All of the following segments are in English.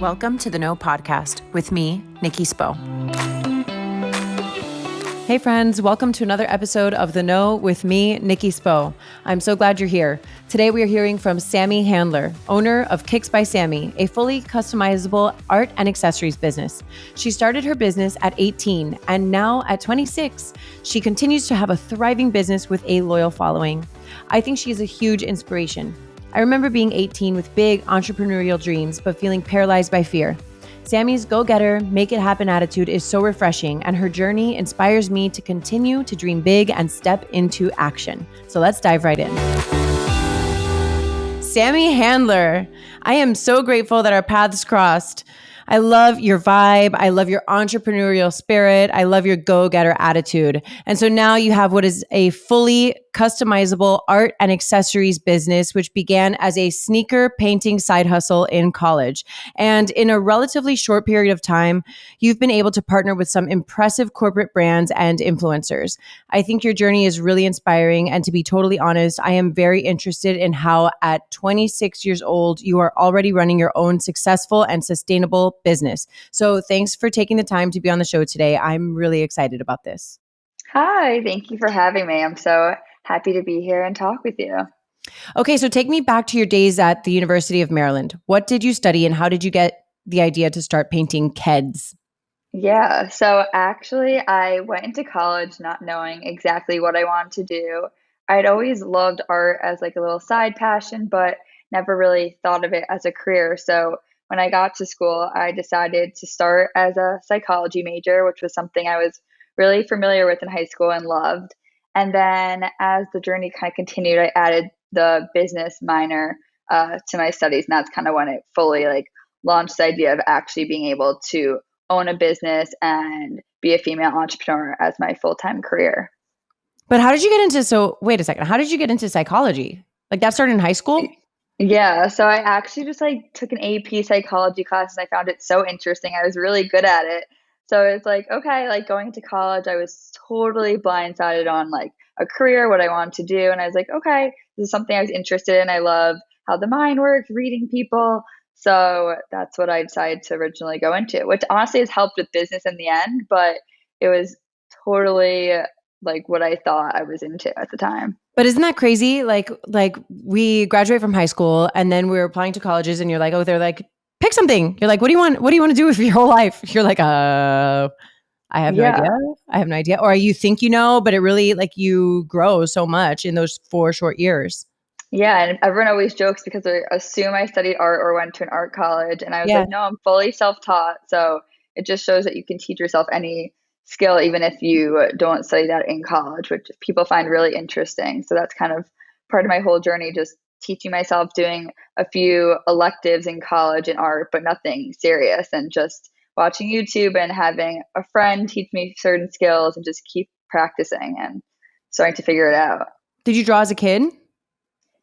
Welcome to the No Podcast with me, Nikki Spo. Hey friends, welcome to another episode of The No with me, Nikki Spo. I'm so glad you're here. Today we are hearing from Sammy Handler, owner of KicksBySammy, a fully customizable art and accessories business. She started her business at 18 and now at 26, she continues to have a thriving business with a loyal following. I think she is a huge inspiration. I remember being 18 with big entrepreneurial dreams, but feeling paralyzed by fear. Sammy's go-getter, make it happen attitude is so refreshing, and her journey inspires me to continue to dream big and step into action. So let's dive right in. Sammy Handler, I am so grateful that our paths crossed. I love your vibe. I love your entrepreneurial spirit. I love your go-getter attitude. And so now you have what is a fully customizable art and accessories business, which began as a sneaker painting side hustle in college. And in a relatively short period of time, you've been able to partner with some impressive corporate brands and influencers. I think your journey is really inspiring. And to be totally honest, I am very interested in how at 26 years old, you are already running your own successful and sustainable business. So thanks for taking the time to be on the show today. I'm really excited about this. Hi, thank you for having me. I'm so happy to be here and talk with you. Okay, so take me back to your days at the University of Maryland. What did you study and how did you get the idea to start painting Keds? Yeah, so actually, I went into college not knowing exactly what I wanted to do. I'd always loved art as like a little side passion, but never really thought of it as a career. So when I got to school, I decided to start as a psychology major, which was something I was really familiar with in high school and loved. And then as the journey kind of continued, I added the business minor to my studies, and that's kind of when it fully like launched the idea of actually being able to own a business and be a female entrepreneur as my full-time career. But how did you get into, so wait a second, how did you get into psychology? Like that started in high school? Yeah, so I actually just like took an AP psychology class and I found it so interesting. I was really good at it. So it's like, okay, like going to college, I was totally blindsided on like a career, what I wanted to do. And I was like, okay, this is something I was interested in. I love how the mind works, reading people. So that's what I decided to originally go into, which honestly has helped with business in the end, but it was totally like what I thought I was into at the time. But isn't that crazy? Like we graduate from high school and then we're applying to colleges and you're like, oh, they're like, pick something. You're like, what do you want? What do you want to do with your whole life? You're like, I have no idea. I have no idea. Or you think you know, but it really like you grow so much in those 4 short years. Yeah, and everyone always jokes because they assume I studied art or went to an art college. And I was like, no, I'm fully self-taught. So it just shows that you can teach yourself any skill, even if you don't study that in college, which people find really interesting. So that's kind of part of my whole journey, just teaching myself, doing a few electives in college in art, but nothing serious, and just watching YouTube and having a friend teach me certain skills and just keep practicing and starting to figure it out. Did you draw as a kid?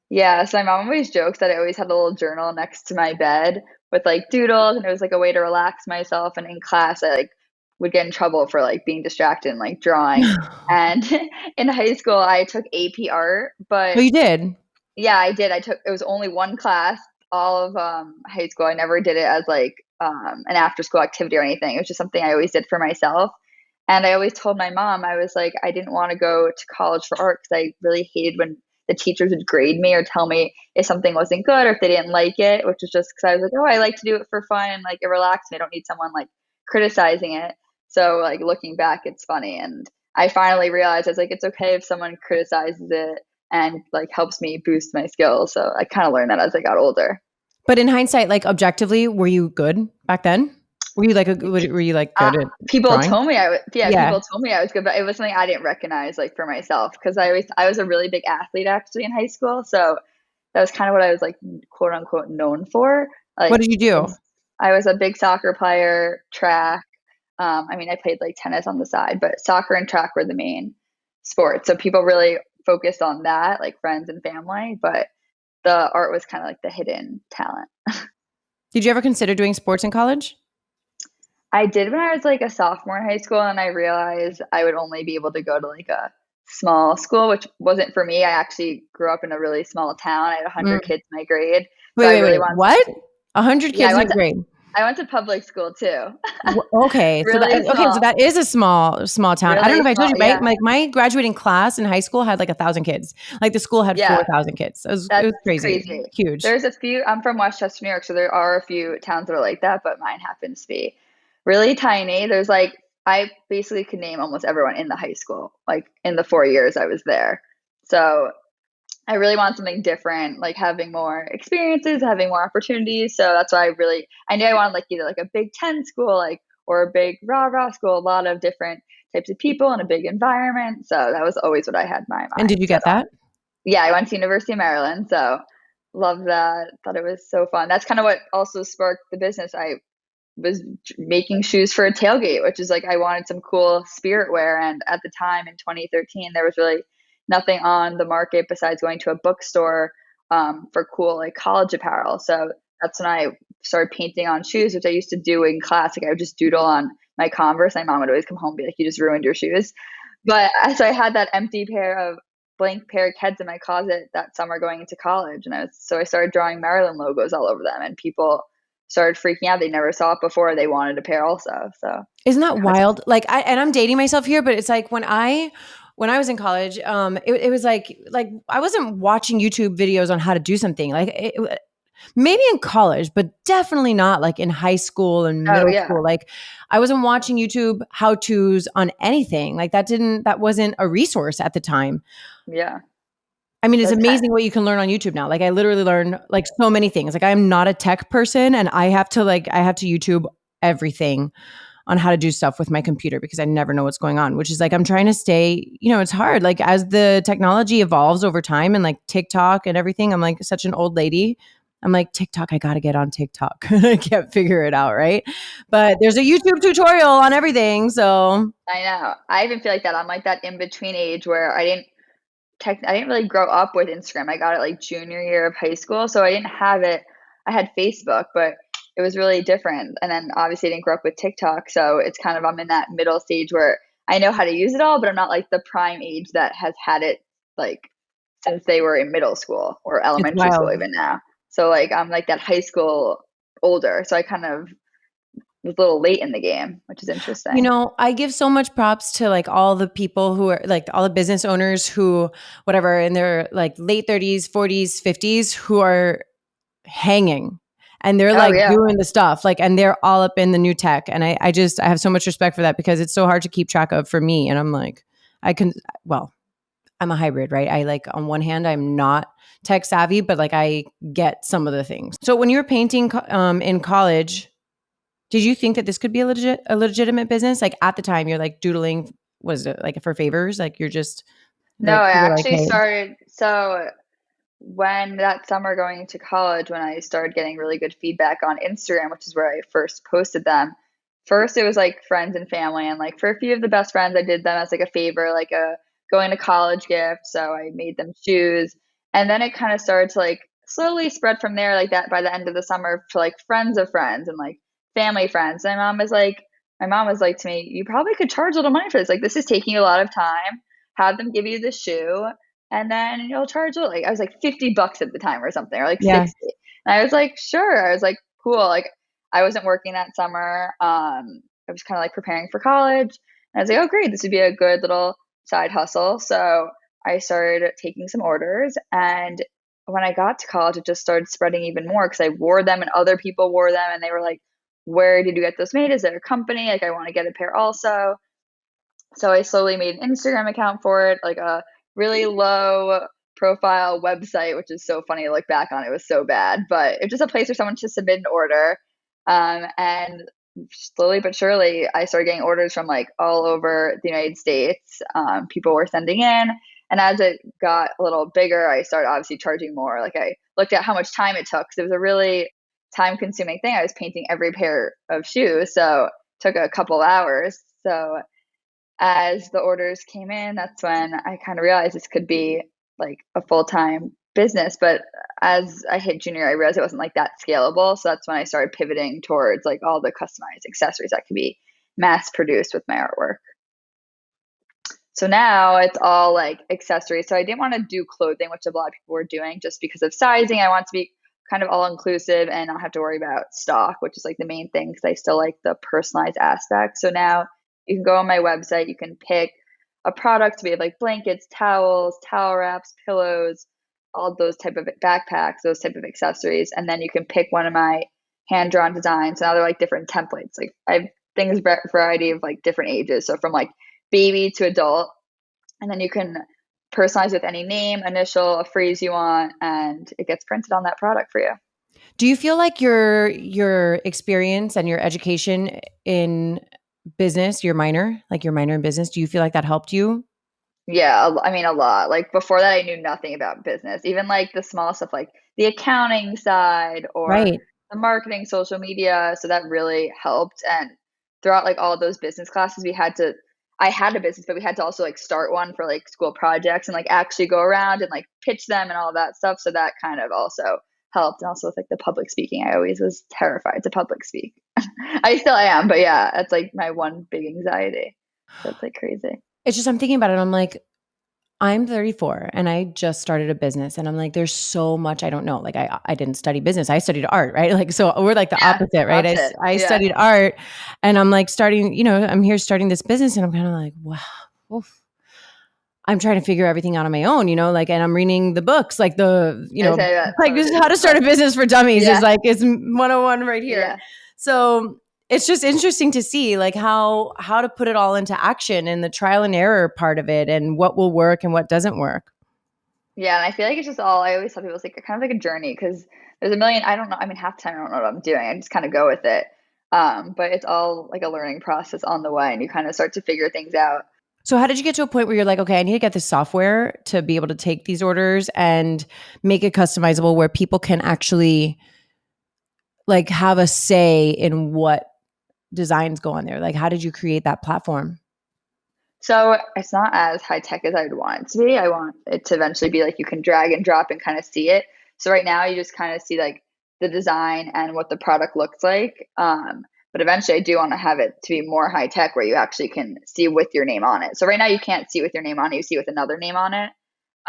Yeah, so my mom always jokes that I always had a little journal next to my bed with like doodles, and it was like a way to relax myself. And in class, I like would get in trouble for like being distracted and like drawing. And in high school, I took AP art, but Oh, you did? Yeah, I did. It was only one class all of high school. I never did it as like an after school activity or anything. It was just something I always did for myself. And I always told my mom, I was like, I didn't want to go to college for art because I really hated when the teachers would grade me or tell me if something wasn't good or if they didn't like it, which was just because I was like, oh, I like to do it for fun and like it relaxes me. I don't need someone like criticizing it. So like looking back, it's funny. And I finally realized I was like, it's okay if someone criticizes it and like helps me boost my skills. So I kind of learned that as I got older. But in hindsight, like objectively, were you good back then? Were you like good at people drawing? told me people told me I was good, but it was something I didn't recognize like for myself because I was a really big athlete actually in high school. So that was kind of what I was like quote unquote known for. Like, what did you do? I was a big soccer player, track. I played like tennis on the side, but soccer and track were the main sports. So people really focused on that, like friends and family, but the art was kind of like the hidden talent. Did you ever consider doing sports in college? I did when I was like a sophomore in high school, and I realized I would only be able to go to like a small school, which wasn't for me. I actually grew up in a really small town. I had 100 kids in my grade. Wait, what? 100 kids in grade? I went to public school too. Okay, so Really small. that is a small town. I don't know Really if I told small. you, right? Yeah. Like my graduating class in high school had like 1,000 kids. Like the school had Yeah. 4,000 kids. It That's was crazy, crazy. huge. There's a few, I'm from Westchester, New York, so there are a few towns that are like that, but mine happens to be really tiny. There's like, I basically could name almost everyone in the high school, like in the 4 years I was there. So I really want something different, like having more experiences, having more opportunities. So that's why I knew I wanted like either like a Big Ten school, like, or a big rah-rah school, a lot of different types of people in a big environment. So that was always what I had my And did mind you set get that? on. Yeah, I went to University of Maryland, so love that. Thought it was so fun. That's kind of what also sparked the business. I was making shoes for a tailgate, which is like I wanted some cool spirit wear. And at the time in 2013, there was really nothing on the market besides going to a bookstore for cool like college apparel. So that's when I started painting on shoes, which I used to do in class. Like I would just doodle on my Converse. My mom would always come home and be like, "You just ruined your shoes." But so I had that empty pair of blank pair of Keds in my closet that summer going into college, and I started drawing Maryland logos all over them, and people started freaking out. They never saw it before. They wanted a pair also. So Isn't that now it's wild? Like I'm dating myself here, but it's like when I was in college, it was like I wasn't watching YouTube videos on how to do something. Like maybe in college, but definitely not like in high school and oh middle yeah, school. Like I wasn't watching YouTube how to's on anything. Like that wasn't a resource at the time. yeah. I mean, it's The tech, amazing what you can learn on YouTube now. Like I literally learn like so many things. Like I'm not a tech person and I have to YouTube everything on how to do stuff with my computer because I never know what's going on, which is like I'm trying to stay, it's hard. Like as the technology evolves over time and like TikTok and everything, I'm like such an old lady. I'm like, TikTok, I got to get on TikTok. I can't figure it out, right? But there's a YouTube tutorial on everything. So I know. I even feel like that. I'm like that in between age where I didn't really grow up with Instagram. I got it like junior year of high school, so I didn't have it. I had Facebook, but it was really different. And then obviously I didn't grow up with TikTok, so it's kind of I'm in that middle stage where I know how to use it all, but I'm not like the prime age that has had it like since they were in middle school or it's elementary school wild. even now. So like I'm like that high school older, so I kind of was a little late in the game, which is interesting. I give so much props to like all the people who are like all the business owners who, whatever, in their like late 30s, 40s, 50s, who are hanging and they're Oh like yeah. doing the stuff like, and they're all up in the new tech. And I have so much respect for that because it's so hard to keep track of for me. And I'm like, I can, well, I'm a hybrid, right? I like, on one hand, I'm not tech savvy, but like I get some of the things. So when you were painting in college, did you think that this could be a legitimate business? Like at the time, you're like doodling. Was it like for favors? Like you're just No, like I you were like, actually hey, started when that summer going into college, when I started getting really good feedback on Instagram, which is where I first posted them. First, it was like friends and family, and like for a few of the best friends, I did them as like a favor, like a going to college gift. So I made them shoes, and then it kind of started to like slowly spread from there, like that by the end of the summer to like friends of friends and like family friends. And my mom was like to me, you probably could charge a little money for this. Like this is taking you a lot of time. Have them give you the shoe and then you'll charge like I was like $50 at the time or something, or like yeah, 60. And I was like, sure. I was like, cool. Like I wasn't working that summer. I was kind of like preparing for college. And I was like, oh great, this would be a good little side hustle. So I started taking some orders and when I got to college, it just started spreading even more because I wore them and other people wore them and they were like, where did you get those made? Is there a company? Like I want to get a pair also. So I slowly made an Instagram account for it, like a really low profile website, which is so funny to look back on. It was so bad, but it was just a place for someone to submit an order. And slowly but surely, I started getting orders from like all over the United States. People were sending in. And as it got a little bigger, I started obviously charging more. Like I looked at how much time it took because it was a really time consuming thing. I was painting every pair of shoes. So it took a couple hours. So as the orders came in, that's when I kind of realized this could be like a full time business. But as I hit junior, I realized it wasn't like that scalable. So that's when I started pivoting towards like all the customized accessories that could be mass produced with my artwork. So now it's all like accessories. So I didn't want to do clothing, which a lot of people were doing just because of sizing. I want to be kind of all inclusive and not have to worry about stock, which is like the main thing because I still like the personalized aspect. So now you can go on my website, you can pick a product. We have like blankets, towels, towel wraps, pillows, all those type of backpacks, those type of accessories, and then you can pick one of my hand drawn designs. Now they're like different templates. Like I have things variety of like different ages, so from like baby to adult, and then you can personalize with any name, initial, a phrase you want, and it gets printed on that product for you. Do you feel like your experience and your education in business, your minor in business, do you feel like that helped you? Yeah, I mean a lot. Like before that, I knew nothing about business. Even like the small stuff, like the accounting side or Right. the marketing, social media. So that really helped. And throughout like all of those business classes, I had a business, but we had to also like start one for like school projects and like actually go around and like pitch them and all that stuff. So that kind of also helped. And also with like the public speaking, I always was terrified to public speak. I still am, but yeah, that's like my one big anxiety. So it's like crazy. It's just I'm thinking about it. I'm like, I'm 34 and I just started a business and I'm like, there's so much I don't know. Like I didn't study business. I studied art, right? Like, so we're like the Yeah, opposite, right? opposite. I Yeah. studied art and I'm like starting, I'm here starting this business and I'm kind of like, wow, oof. I'm trying to figure everything out on my own, like, and I'm reading the books, like I say that like this is how to start a business for dummies is Yeah, like, it's 101 right here. yeah, So it's just interesting to see like how to put it all into action and the trial and error part of it and what will work and what doesn't work. yeah. And I feel like it's just all I always tell people it's like kind of like a journey because there's a million. I don't know. I mean, half the time I don't know what I'm doing. I just kind of go with it. But it's all like a learning process on the way, and you kind of start to figure things out. So how did you get to a point where you're like, okay, I need to get this software to be able to take these orders and make it customizable where people can actually like have a say in what designs go on there? Like, how did you create that platform? So it's not as high tech as I would want it to be. I want it to eventually be like you can drag and drop and kind of see it. So right now you just kind of see like the design and what the product looks like. But eventually I do want to have it to be more high tech where you actually can see with your name on it. So right now you can't see with your name on it, you see with another name on it.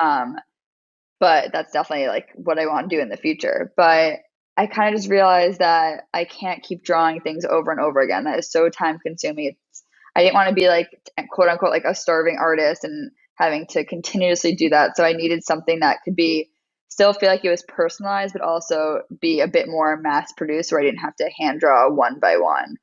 Um, but that's definitely like what I want to do in the future. But I kind of just realized that I can't keep drawing things over and over again. That is so time consuming. I didn't want to be like quote unquote like a starving artist and having to continuously do that. So I needed something that could be still feel like it was personalized, but also be a bit more mass produced where I didn't have to hand draw one by one.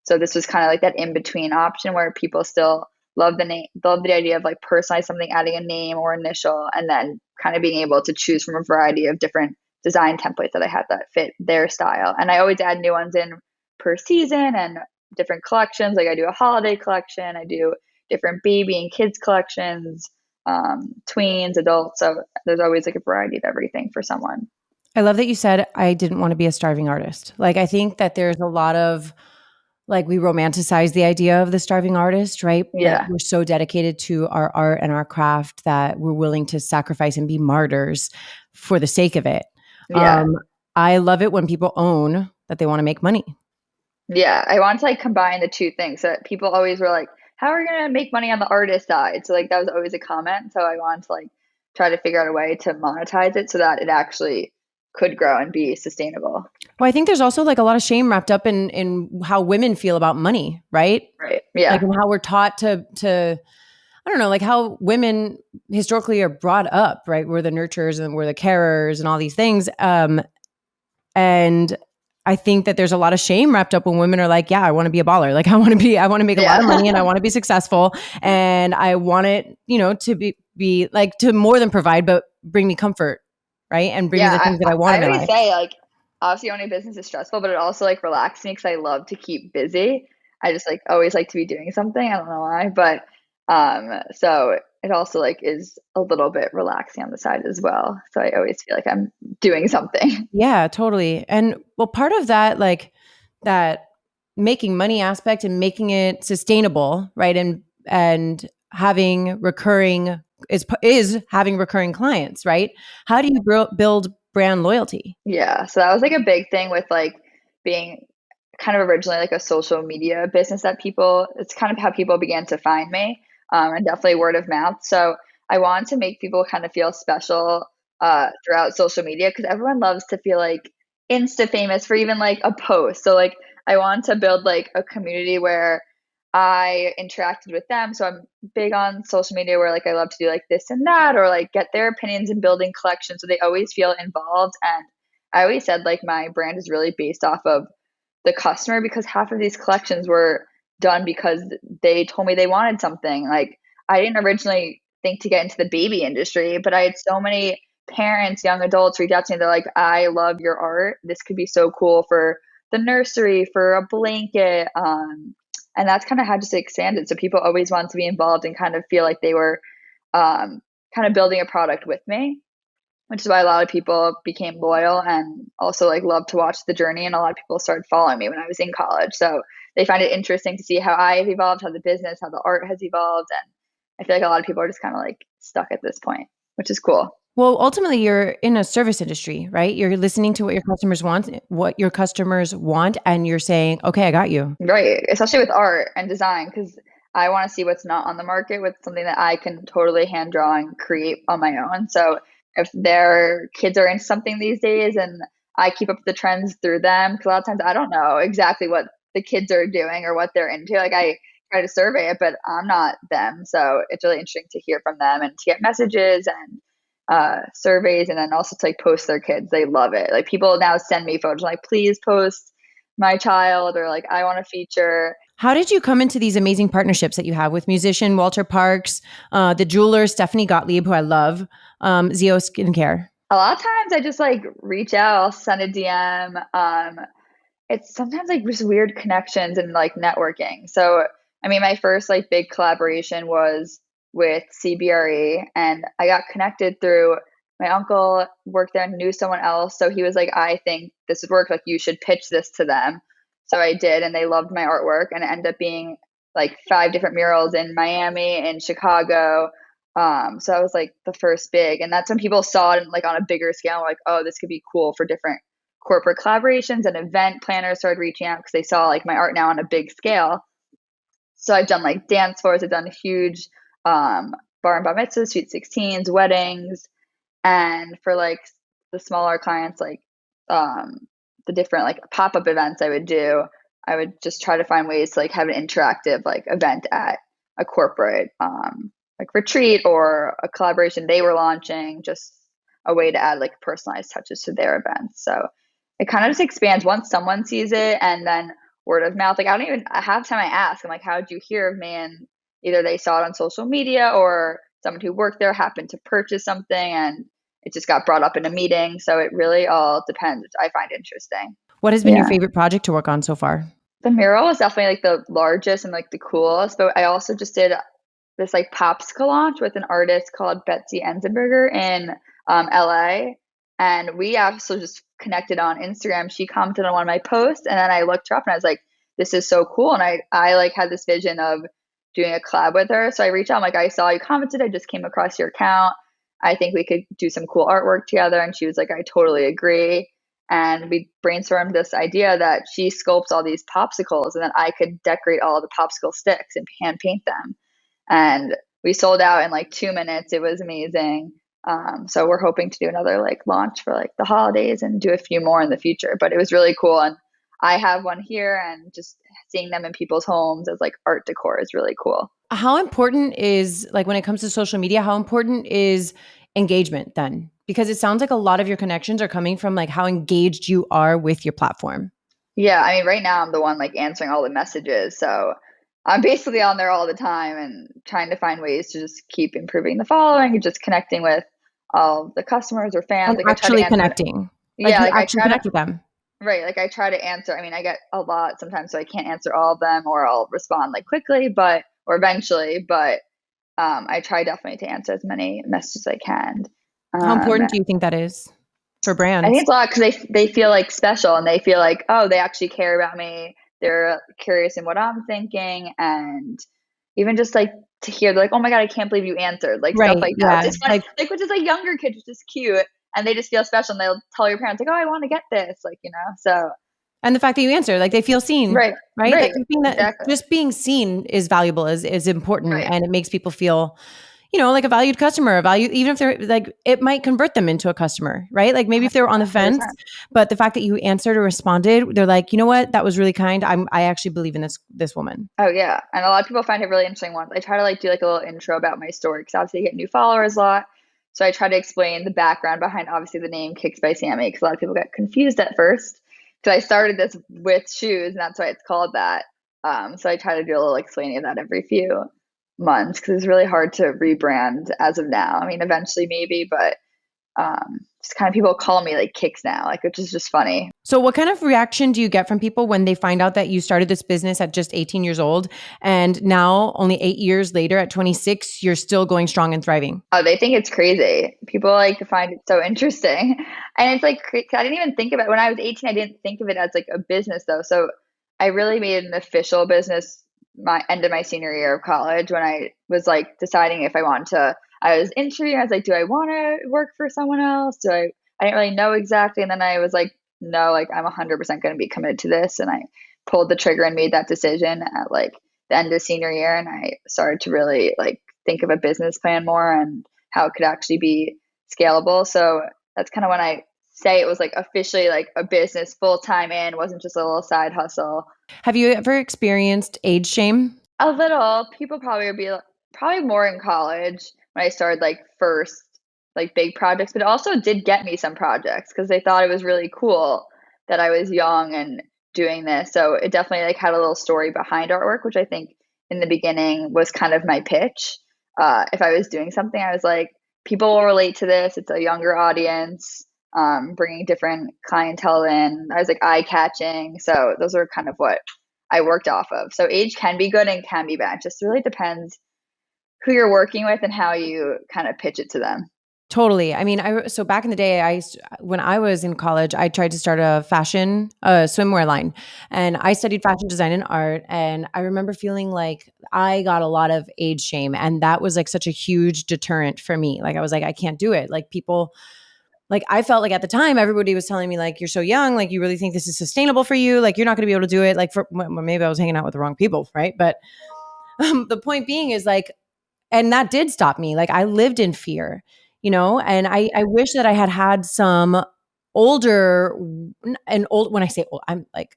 So this was kind of like that in between option where people still love the name, love the idea of like personalize something, adding a name or initial, and then kind of being able to choose from a variety of different design templates that I had that fit their style. And I always add new ones in per season and different collections. Like I do a holiday collection, I do different baby and kids collections, tweens, adults. So there's always like a variety of everything for someone. I love that you said I didn't want to be a starving artist. Like, I think that there's a lot of like we romanticize the idea of the starving artist, right? That Yeah. we're so dedicated to our art and our craft that we're willing to sacrifice and be martyrs for the sake of it. Yeah. I love it when people own that they want to make money. Yeah. I want to like combine the two things so that people always were like, how are you going to make money on the artist side? So like that was always a comment. So I wanted to like try to figure out a way to monetize it so that it actually could grow and be sustainable. Well, I think there's also like a lot of shame wrapped up in how women feel about money, right? Right. Like Yeah. and how we're taught to I don't know, like how women historically are brought up, right? We're the nurturers and we're the carers and all these things. And I think that there's a lot of shame wrapped up when women are like, yeah, I want to be a baller. Like I want to make a lot of money and I Yeah. want to be successful and I want it, to be like to more than provide, but bring me comfort, right? And bring me the Yeah. things that I want I in my always life. say like obviously owning a business is stressful, but it also like relaxes me because I love to keep busy. I just like always like to be doing something. I don't know why, but so it also like is a little bit relaxing on the side as well. So I always feel like I'm doing something. Yeah, totally. And well, part of that, like that making money aspect and making it sustainable, right? And having recurring is having recurring clients, right? How do you build brand loyalty? Yeah, so that was like a big thing with like being kind of originally like a social media business that people, it's kind of how people began to find me, and definitely word of mouth. So I wanted to make people kind of feel special throughout social media because everyone loves to feel like insta famous for even like a post. So like I want to build like a community where I interacted with them. So I'm big on social media where like I love to do like this and that or like get their opinions and building collections so they always feel involved. And I always said like my brand is really based off of the customer because half of these collections were done because they told me they wanted something. Like I didn't originally think to get into the baby industry, but I had so many parents, young adults reach out to me. They're like, I love your art. This could be so cool for the nursery, for a blanket. And that's kind of how just expanded. So people always want to be involved and kind of feel like they were kind of building a product with me, which is why a lot of people became loyal and also like love to watch the journey. And a lot of people started following me when I was in college. So they find it interesting to see how I have evolved, how the business, how the art has evolved. And I feel like a lot of people are just kind of like stuck at this point, which is cool. Well, ultimately, you're in a service industry, right? You're listening to what your customers want, and you're saying, okay, I got you. Right. Especially with art and design, because I want to see what's not on the market with something that I can totally hand draw and create on my own. So if their kids are into something these days and I keep up with the trends through them, because a lot of times I don't know exactly what the kids are doing or what they're into. Like I try to survey it, but I'm not them. So it's really interesting to hear from them and to get messages and surveys and then also to like post their kids. They love it. Like people now send me photos like, please post my child or like I want to feature. How did you come into these amazing partnerships that you have with musician Walter Parks, the jeweler Stephanie Gottlieb, who I love, Zio Skincare? A lot of times I just like reach out, I'll send a DM. It's sometimes like just weird connections and like networking. So, I mean, my first like big collaboration was with CBRE, and I got connected through my uncle worked there and knew someone else. So he was like, I think this would work. Like, you should pitch this to them. So I did, and they loved my artwork, and it ended up being like 5 different murals in Miami and Chicago. So that was like the first big, and that's when people saw it like on a bigger scale, like, oh, this could be cool for different corporate collaborations, and event planners started reaching out because they saw like my art now on a big scale. So I've done like dance floors, I've done huge bar and bar mitzvahs, sweet 16s, weddings, and for like the smaller clients, like the different like pop-up events I would do, I would just try to find ways to like have an interactive like event at a corporate like retreat or a collaboration they were launching, just a way to add like personalized touches to their events. So it kind of just expands once someone sees it and then word of mouth. Like I don't even half time I ask, I'm like, how did you hear of me? And either they saw it on social media or someone who worked there happened to purchase something and it just got brought up in a meeting. So it really all depends, which I find interesting. What has been your Yeah. favorite project to work on so far? The mural was definitely like the largest and like the coolest, but I also just did this like popsicle launch with an artist called Betsy Enzenberger in LA. And we also just connected on Instagram. She commented on one of my posts and then I looked her up and I was like, this is so cool. And I like had this vision of doing a collab with her. So I reached out, I'm like, I saw you commented, I just came across your account. I think we could do some cool artwork together. And she was like, I totally agree. And we brainstormed this idea that she sculpts all these popsicles and then I could decorate all the popsicle sticks and hand paint them. And we sold out in like 2 minutes. It was amazing. So we're hoping to do another like launch for like the holidays and do a few more in the future. But it was really cool. And I have one here and just seeing them in people's homes as like art decor is really cool. How important is, like, when it comes to social media, how important is engagement then? Because it sounds like a lot of your connections are coming from like how engaged you are with your platform. Yeah, I mean, right now I'm the one like answering all the messages. So I'm basically on there all the time and trying to find ways to just keep improving the following and just connecting with all the customers or fans. And Like I try to actually answer. connecting. Like Yeah, you like I actually try to, connect with them. right. Like I try to answer. I mean, I get a lot sometimes, so I can't answer all of them or I'll respond like quickly, but, or eventually, but I try definitely to answer as many messages as I can. How Um, important do you think that is for I think brands? it's a lot because they feel like special and they feel like, oh, they actually care about me. They're curious in what I'm thinking, and even just like to hear like, oh my God, I can't believe you answered, like stuff Right. like that, which Yeah. is funny, Like, like which is like younger kids, which is cute, and they just feel special and they'll tell your parents like, oh, I want to get this, like So and the fact that you answer, like they feel seen, right, right? Like right, just being exactly, just being seen is valuable, is important, right, and it makes people feel, like a valued customer, even if they're like, it might convert them into a customer, right? Like maybe if they were on the fence, 100%. but the fact that you answered or responded, they're like, you know what, that was really kind. I actually believe in this woman. Oh yeah, and a lot of people find it really interesting once I try to like do like a little intro about my story because obviously I get new followers a lot. So I try to explain the background behind obviously the name Kicks by Sammy because a lot of people get confused at first. Because I started this with shoes and that's why it's called that. So I try to do a little explaining of that every few months because it's really hard to rebrand as of now. I mean, eventually maybe, but just kind of people call me like Kicks now, like which is just funny. So what kind of reaction do you get from people when they find out that you started this business at just 18 years old and now only 8 years later at 26, you're still going strong and thriving? Oh, they think it's crazy. People like find it so interesting. And it's like, I didn't even think of it when I was 18. I didn't think of it as like a business though. So I really made an official business my end of my senior year of college when I was like deciding if I wanted to. I was interviewing. I was like, do I want to work for someone else? I didn't really know exactly. And then I was like, no, like I'm 100% going to be committed to this. And I pulled the trigger and made that decision at like the end of senior year. And I started to really like think of a business plan more and how it could actually be scalable. So that's kind of when I say it was like officially like a business full time in, wasn't just a little side hustle. Have you ever experienced age shame? A little. People probably would be probably more in college when I started like first like big projects, but it also did get me some projects because they thought it was really cool that I was young and doing this. So it definitely like had a little story behind artwork, which I think in the beginning was kind of my pitch. If I was doing something, I was like, people will relate to this. It's a younger audience, bringing different clientele in. I was like eye catching. So those are kind of what I worked off of. So age can be good and can be bad. Just really depends who you're working with and how you kind of pitch it to them. Totally. I mean, so back in the day, when I was in college, I tried to start a swimwear line, and I studied fashion design and art. And I remember feeling like I got a lot of age shame, and that was like such a huge deterrent for me. Like I was like, I can't do it. Like people, like I felt like at the time, everybody was telling me like, you're so young, like you really think this is sustainable for you, like you're not going to be able to do it. Like well, maybe I was hanging out with the wrong people, right? But the point being is like, and that did stop me. Like I lived in fear, and I wish that I had some older and old, when I say old, I'm like,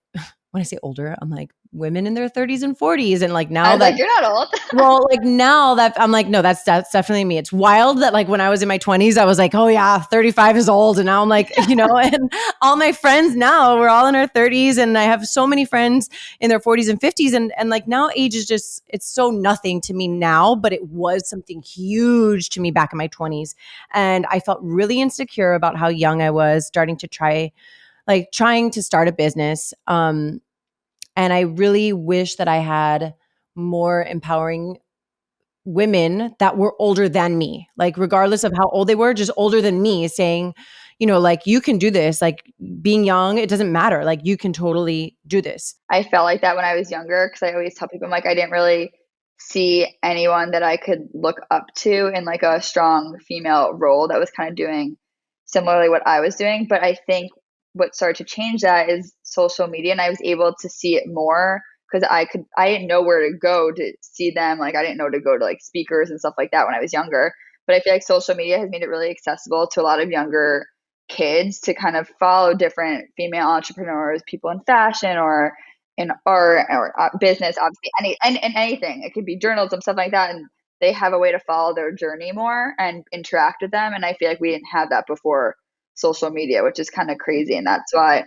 when I say older, I'm like women in their 30s and 40s. And like I now was that like, you're not old. well, like now that I'm like, no, that's definitely me. It's wild that like when I was in my 20s, I was like, oh yeah, 35 is old. And now I'm like, and all my friends now, we're all in our 30s. And I have so many friends in their 40s and 50s. And like now age is just, it's so nothing to me now, but it was something huge to me back in my 20s. And I felt really insecure about how young I was, trying to start a business. And I really wish that I had more empowering women that were older than me, like regardless of how old they were, just older than me, saying, like you can do this, like being young, it doesn't matter. Like you can totally do this. I felt like that when I was younger because I always tell people, I'm like, I didn't really see anyone that I could look up to in like a strong female role that was kind of doing similarly what I was doing. But I think what started to change that is social media, and I was able to see it more because I didn't know where to go to see them. Like I didn't know to go to like speakers and stuff like that when I was younger. But I feel like social media has made it really accessible to a lot of younger kids to kind of follow different female entrepreneurs, people in fashion or in art or business, obviously, and anything. It could be journalism, stuff like that. And they have a way to follow their journey more and interact with them. And I feel like we didn't have that before social media, which is kind of crazy. And that's why,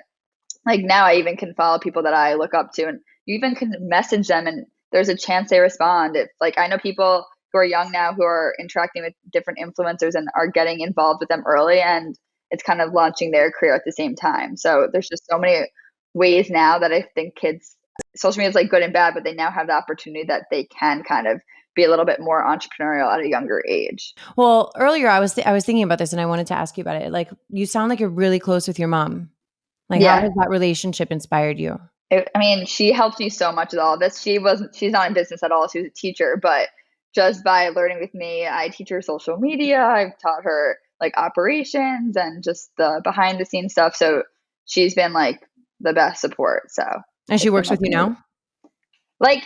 like, now I even can follow people that I look up to, and you even can message them, and there's a chance they respond. If, like, I know people who are young now who are interacting with different influencers and are getting involved with them early, and it's kind of launching their career at the same time. So there's just so many ways now that I think kids, social media is like good and bad, but they now have the opportunity that they can kind of be a little bit more entrepreneurial at a younger age. Well, earlier I was thinking about this and I wanted to ask you about it. Like you sound like you're really close with your mom. Like how Yeah. has that relationship inspired you? I mean, she helped me so much with all of this. She's not in business at all. She was a teacher, but just by learning with me, I teach her social media. I've taught her like operations and just the behind the scenes stuff. So she's been like the best support. So And she it's been works with like you now? like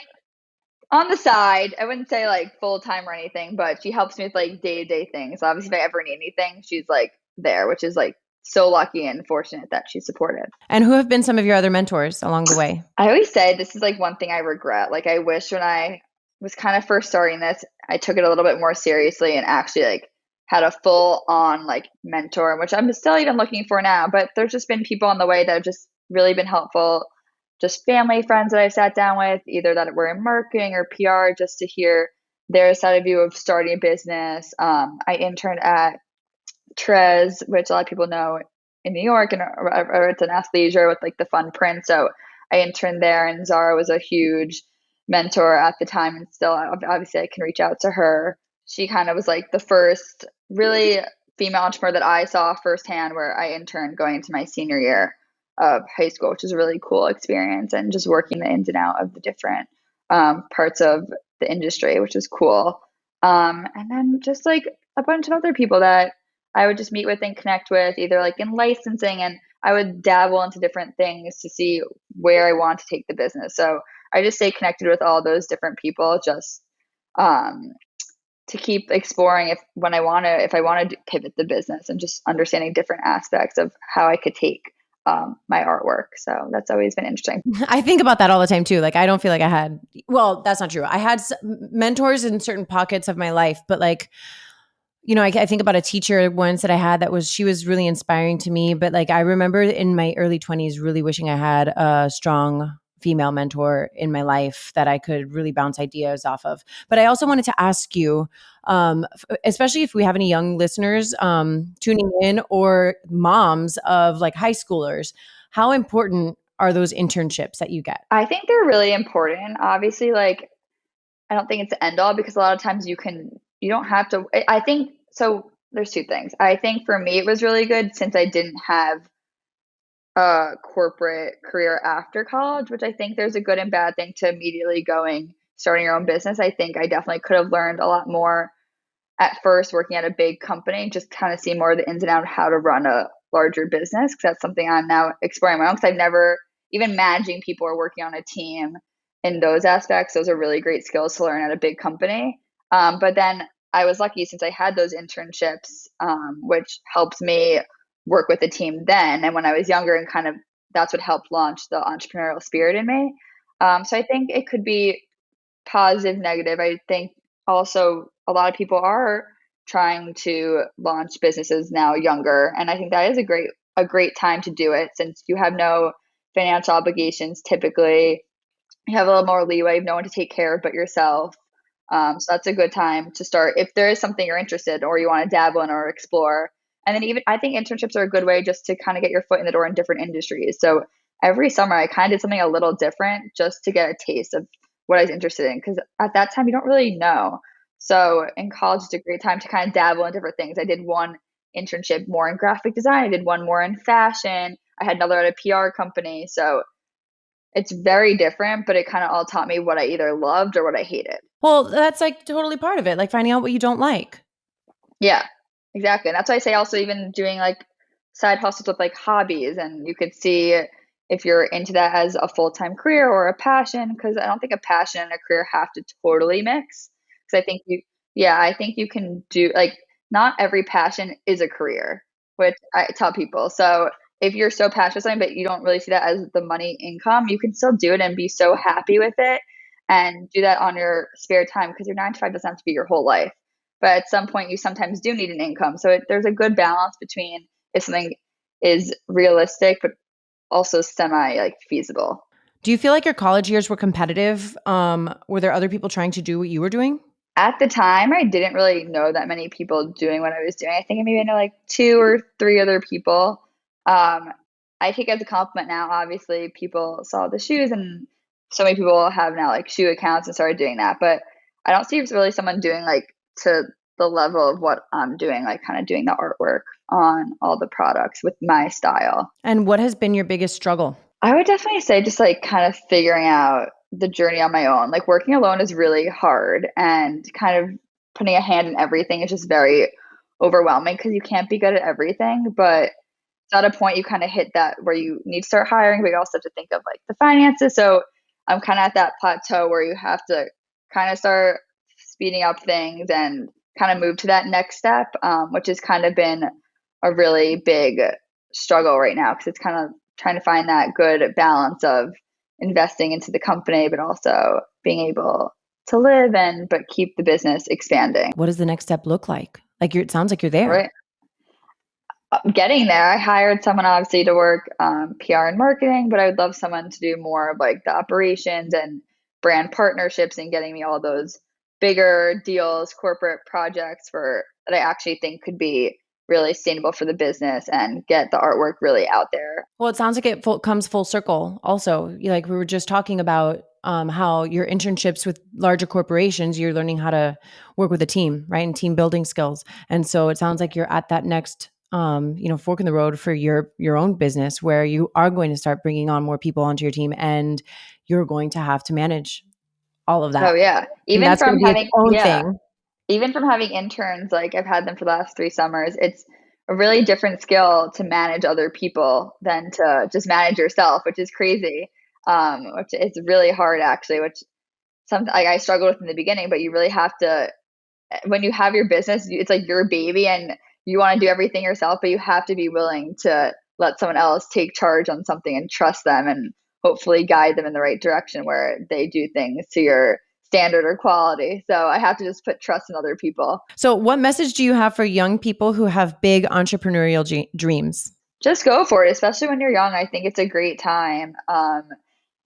on the side. I wouldn't say like full time or anything, but she helps me with like day to day things. Obviously, if I ever need anything, she's like there, which is like so lucky and fortunate that she's supportive. And who have been some of your other mentors along the way? I always say this is like one thing I regret. Like I wish when I was kind of first starting this, I took it a little bit more seriously and actually like had a full on like mentor, which I'm still even looking for now. But there's just been people on the way that have just really been helpful. Just family, friends that I've sat down with, either that were in marketing or PR, just to hear their side of view of starting a business. I interned at Trez, which a lot of people know in New York, and or it's an athleisure with like the fun print. So I interned there, and Zara was a huge mentor at the time, and still obviously I can reach out to her. She kind of was like the first really female entrepreneur that I saw firsthand, where I interned going into my senior year of high school, which was a really cool experience, and just working the ins and out of the different parts of the industry, which was cool. And then just like a bunch of other people that I would just meet with and connect with, either like in licensing, and I would dabble into different things to see where I want to take the business. So I just stay connected with all those different people, just um, to keep exploring if I want to pivot the business, and just understanding different aspects of how I could take my artwork. So that's always been interesting. I think about that all the time too. Like, I don't feel like I had, well, that's not true. I had mentors in certain pockets of my life, but like, I think about a teacher once that I had she was really inspiring to me. But like, I remember in my early 20s, really wishing I had a strong female mentor in my life that I could really bounce ideas off of. But I also wanted to ask you, especially if we have any young listeners tuning in, or moms of like high schoolers, how important are those internships that you get? I think they're really important. Obviously, like I don't think it's the end all, because a lot of times you don't have to. I think so. There's two things. I think for me, it was really good since I didn't have a corporate career after college, which I think there's a good and bad thing to immediately starting your own business. I think I definitely could have learned a lot more at first working at a big company, just kind of see more of the ins and outs of how to run a larger business. Because that's something I'm now exploring my own, because I've never even managing people or working on a team in those aspects. Those are really great skills to learn at a big company. But then I was lucky since I had those internships, which helped me work with a team then. And when I was younger, and kind of that's what helped launch the entrepreneurial spirit in me. So I think it could be positive, negative. I think also a lot of people are trying to launch businesses now younger, and I think that is a great time to do it, since you have no financial obligations typically. You have a little more leeway, you have no one to take care of but yourself. So that's a good time to start if there is something you're interested in, or you want to dabble in or explore. And then even I think internships are a good way just to kind of get your foot in the door in different industries. So every summer I kind of did something a little different just to get a taste of what I was interested in, because at that time you don't really know. So in college it's a great time to kind of dabble in different things. I did one internship more in graphic design, I did one more in fashion, I had another at a PR company. So it's very different, but it kind of all taught me what I either loved or what I hated. Well, that's like totally part of it, like finding out what you don't like. Yeah, exactly. And that's why I say also even doing like side hustles with like hobbies, and you could see if you're into that as a full-time career or a passion, because I don't think a passion and a career have to totally mix. Because yeah, I think you can do like not every passion is a career, which I tell people. So if you're so passionate about something, but you don't really see that as the money income, you can still do it and be so happy with it, and do that on your spare time, because your 9 to 5 doesn't have to be your whole life. But at some point, you sometimes do need an income. So there's a good balance between if something is realistic, but also semi like feasible. Do you feel like your college years were competitive? Were there other people trying to do what you were doing? At the time, I didn't really know that many people doing what I was doing. I think I maybe know like two or three other people. Um, I take it as a compliment now. Obviously, people saw the shoes, and so many people have now like shoe accounts and started doing that. But I don't see really someone doing like to the level of what I'm doing, like kind of doing the artwork on all the products with my style. And what has been your biggest struggle? I would definitely say just like kind of figuring out the journey on my own. Like working alone is really hard, and kind of putting a hand in everything is just very overwhelming, because you can't be good at everything. But at a point you kind of hit that where you need to start hiring, but you also have to think of like the finances. So I'm kind of at that plateau where you have to kind of start speeding up things and kind of move to that next step, which has kind of been a really big struggle right now because it's kind of trying to find that good balance of investing into the company, but also being able to live and but keep the business expanding. What does the next step look like? Like it sounds like you're there. Right. Getting there. I hired someone obviously to work PR and marketing, but I would love someone to do more of like the operations and brand partnerships and getting me all those bigger deals, corporate projects for that I actually think could be really sustainable for the business and get the artwork really out there. Well, it sounds like it comes full circle also. Like we were just talking about how your internships with larger corporations, you're learning how to work with a team, right? And team building skills. And so it sounds like you're at that next fork in the road for your own business where you are going to start bringing on more people onto your team and you're going to have to manage all of that. Oh yeah. And that's going to be its own thing. Even from having interns, like I've had them for the last 3 summers, it's a really different skill to manage other people than to just manage yourself, which is crazy. Which is really hard actually, which like I struggled with in the beginning, but you really have to, when you have your business, it's like your baby and you want to do everything yourself, but you have to be willing to let someone else take charge on something and trust them and hopefully guide them in the right direction where they do things to your standard or quality. So I have to just put trust in other people. So what message do you have for young people who have big entrepreneurial dreams? Just go for it, especially when you're young. I think it's a great time.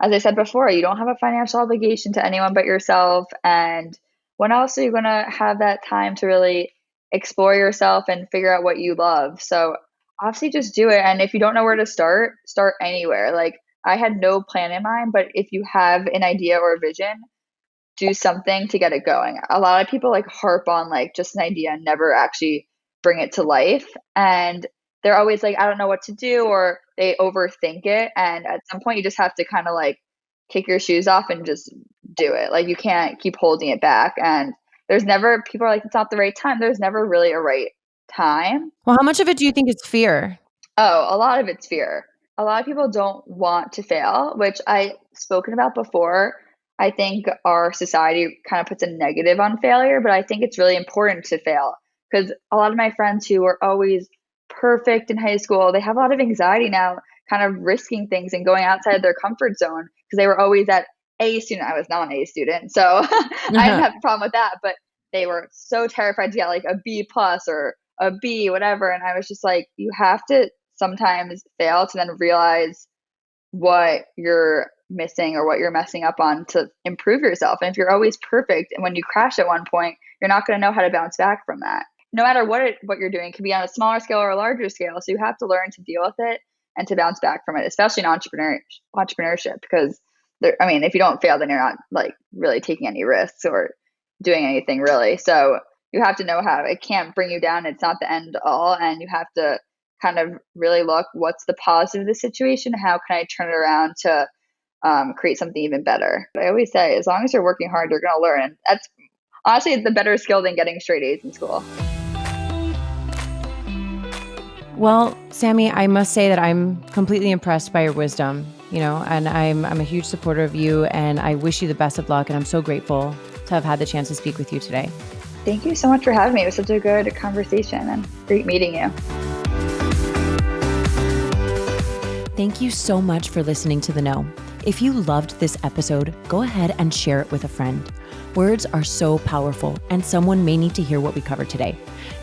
As I said before, you don't have a financial obligation to anyone but yourself. And when else are you going to have that time to really explore yourself and figure out what you love? So obviously just do it. And if you don't know where to start anywhere. Like I had no plan in mind, but if you have an idea or a vision, do something to get it going. A lot of people like harp on like just an idea and never actually bring it to life. And they're always like, I don't know what to do, or they overthink it. And at some point you just have to kind of like kick your shoes off and just do it. Like you can't keep holding it back. And there's never, people are like, it's not the right time. There's never really a right time. Well, how much of it do you think is fear? Oh, a lot of it's fear. A lot of people don't want to fail, which I've spoken about before. I think our society kind of puts a negative on failure, but I think it's really important to fail because a lot of my friends who were always perfect in high school, they have a lot of anxiety now, kind of risking things and going outside their comfort zone because they were always at A student. I was not an A student, so I didn't have a problem with that, but they were so terrified to get like a B plus or a B, whatever. And I was just like, you have to sometimes fail to then realize what you're missing or what you're messing up on to improve yourself. And if you're always perfect and when you crash at one point, you're not going to know how to bounce back from that. No matter what you're doing, it can be on a smaller scale or a larger scale. So you have to learn to deal with it and to bounce back from it, especially in entrepreneurship, because if you don't fail, then you're not like really taking any risks or doing anything really. So you have to know how it can't bring you down. It's not the end all. And you have to kind of really look what's the positive of the situation. How can I turn it around to create something even better? I always say, as long as you're working hard, you're going to learn. And that's honestly the better skill than getting straight A's in school. Well, Sammy, I must say that I'm completely impressed by your wisdom, and I'm a huge supporter of you, and I wish you the best of luck. And I'm so grateful to have had the chance to speak with you today. Thank you so much for having me. It was such a good conversation and great meeting you. Thank you so much for listening to The Know. If you loved this episode, go ahead and share it with a friend. Words are so powerful, and someone may need to hear what we covered today.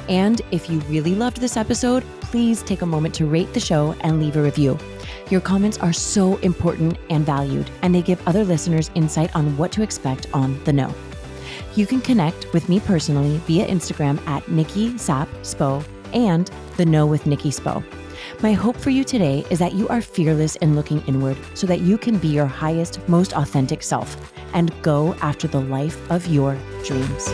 And if you really loved this episode, please take a moment to rate the show and leave a review. Your comments are so important and valued, and they give other listeners insight on what to expect on The Know. You can connect with me personally via Instagram at NikkiSapSpo and The Know with Nikki Spo. My hope for you today is that you are fearless in looking inward so that you can be your highest, most authentic self and go after the life of your dreams.